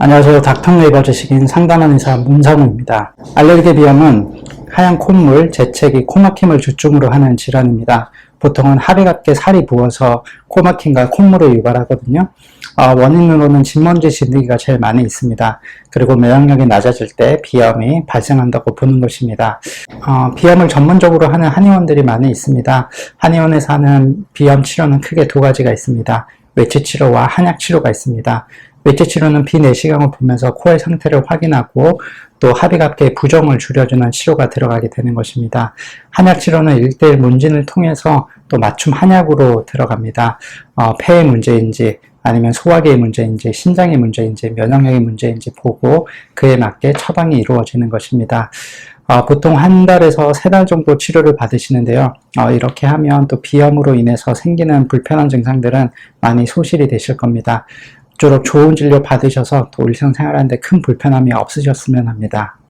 안녕하세요. 닥터네이버 지식인 상담원 의사 문상우입니다. 알레르기 비염은 하얀 콧물, 재채기, 코막힘을 주증으로 하는 질환입니다. 보통은 하비갑게 살이 부어서 코막힘과 콧물을 유발하거든요. 원인으로는 진먼지 진드기가 제일 많이 있습니다. 그리고 면역력이 낮아질 때 비염이 발생한다고 보는 것입니다. 비염을 전문적으로 하는 한의원들이 많이 있습니다. 한의원에서 하는 비염 치료는 크게 두 가지가 있습니다. 외치치료와 한약치료가 있습니다. 외치치료는 비내시경을 보면서 코의 상태를 확인하고 또 하비갑계의 부종을 줄여주는 치료가 들어가게 되는 것입니다. 한약치료는 1:1 문진을 통해서 또 맞춤 한약으로 들어갑니다. 폐의 문제인지 아니면 소화기의 문제인지 신장의 문제인지 면역력의 문제인지 보고 그에 맞게 처방이 이루어지는 것입니다. 보통 한 달에서 3달 정도 치료를 받으시는데요. 이렇게 하면 또 비염으로 인해서 생기는 불편한 증상들은 많이 소실이 되실 겁니다. 모쪼록 좋은 진료 받으셔서 또 일상생활하는데 큰 불편함이 없으셨으면 합니다.